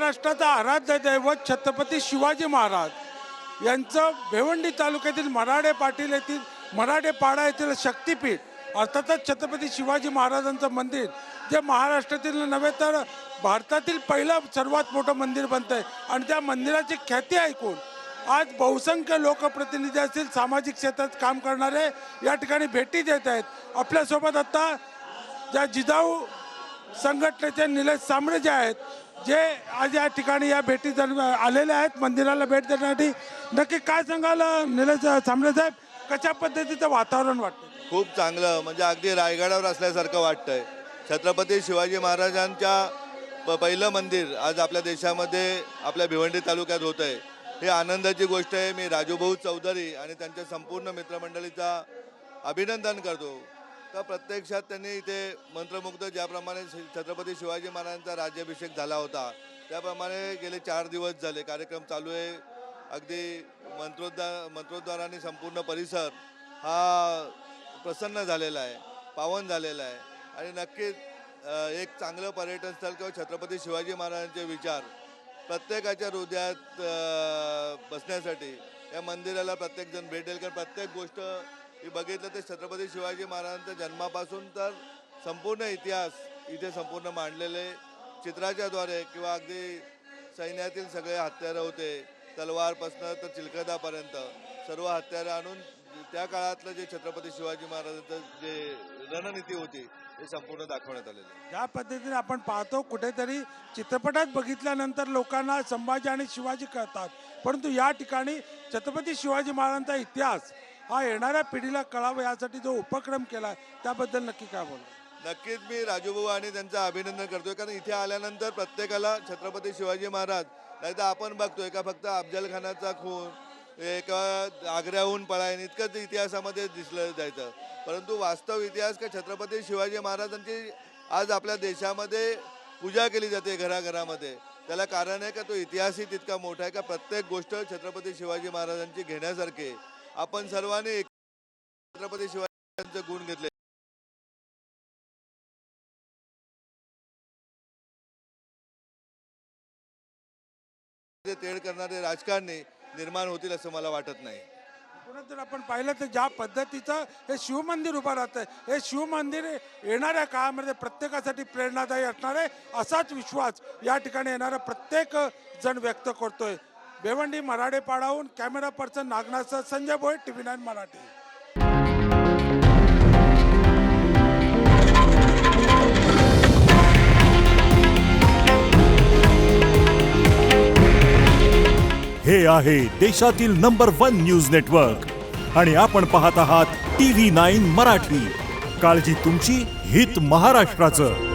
महाराष्ट्राचा आराध्य दैवत छत्रपती शिवाजी महाराज यांचं भिवंडी तालुक्यातील मराठे पाटील येथील मराठे पाडा येथील शक्तिपीठ अर्थातच छत्रपती शिवाजी महाराजांचं मंदिर जे महाराष्ट्रातील नव्हे तर भारतातील पहिलं सर्वात मोठं मंदिर बनतं आहे आणि त्या मंदिराची ख्याती ऐकून आज बहुसंख्य लोकप्रतिनिधी असतील सामाजिक क्षेत्रात काम करणारे या ठिकाणी भेटी देत आहेत. आपल्यासोबत आता ज्या जिजाऊ संघटनेचे निलेश सांबळे जे आहेत जे आज या ठिकाणी या भेटी आलेले आहेत मंदिराला भेट देण्यासाठी. नक्की काय सांगाल निलेश सांबळे साहेब, कशा पद्धतीचं वातावरण वाटतं? खूप चांगलं, म्हणजे अगदी रायगडावर असल्यासारखं वाटतंय. छत्रपती शिवाजी महाराजांच्या पहिलं मंदिर आज आपल्या देशामध्ये आपल्या भिवंडी तालुक्यात होतं आहे, ही आनंदाची गोष्ट आहे. मी राजूभाऊ चौधरी आणि त्यांच्या संपूर्ण मित्रमंडळीचा अभिनंदन करतो का प्रत्यक्षात त्यांनी इथे मंत्रमुग्ध ज्याप्रमाणे छत्रपती शिवाजी महाराजांचा राज्याभिषेक झाला होता त्याप्रमाणे गेले 4 दिवस झाले कार्यक्रम चालू आहे. अगदी मंत्रोद्वाराने संपूर्ण परिसर हा प्रसन्न झालेला आहे, पावन झालेला आहे आणि नक्कीच एक चांगलं पर्यटन स्थळ किंवा छत्रपती शिवाजी महाराजांचे विचार प्रत्येकाच्या हृदयात बसण्यासाठी या मंदिराला प्रत्येकजण भेट देईल. कारण प्रत्येक गोष्ट ही बघितलं तर छत्रपती शिवाजी महाराजांच्या जन्मापासून तर संपूर्ण इतिहास इथे संपूर्ण मांडलेले चित्राच्या द्वारे किंवा अगदी सैन्यातील सगळे हत्यारं होते, तलवारपासनं तर चिलखतापर्यंत सर्व हत्यारं आणून त्या काळातलं जे छत्रपती शिवाजी महाराजांचं जे रणनीती होती हे संपूर्ण दाखवण्यात आलेलं आहे. ज्या पद्धतीने आपण पाहतो कुठेतरी चित्रपटात बघितल्यानंतर लोकांना संभाजी आणि शिवाजी कळतात, परंतु या ठिकाणी छत्रपती शिवाजी महाराजांचा इतिहास हा येणाऱ्या पिढीला कळावा यासाठी जो उपक्रम केला त्याबद्दल नक्की काय बोलू? नक्कीच मी राजूभाऊ आणि त्यांचं अभिनंदन करतोय. कारण इथे आल्यानंतर प्रत्येकाला छत्रपती शिवाजी महाराज नाही तर आपण बघतोय का फक्त अफजल खानाचा खून एका आग्र्याहून पळायन इतकंच इतिहासामध्ये दिसलं जायचं, परंतु वास्तव इतिहास का छत्रपती शिवाजी महाराजांची आज आपल्या देशामध्ये पूजा केली जाते घराघरामध्ये. त्याला कारण आहे का तो इतिहासही तितका मोठा आहे का प्रत्येक गोष्ट छत्रपती शिवाजी महाराजांची घेण्यासारखे. आपण सर्वांनी छत्रपती शिवाजींचे गुण घेतले. तेढ करणारे राजकारणी निर्माण होतील असं मला वाटत नाही. पुन्हा जर आपण पाहिलं तर ज्या पद्धतीचं हे शिवमंदिर उभं राहतं हे शिवमंदिर येणाऱ्या काळामध्ये प्रत्येकासाठी प्रेरणादायी असणार आहे असाच विश्वास या ठिकाणी येणारा प्रत्येक जण व्यक्त करतोय. भिवंडी मराठे पाडाहून कॅमेरा पर्सन नागनाथसह संजय भोये, TV9 मराठी. हे आहे देशातील नंबर 1 न्यूज नेटवर्क आणि आपण पाहत आहात TV9 मराठी. काळजी तुमची, हित महाराष्ट्राचं.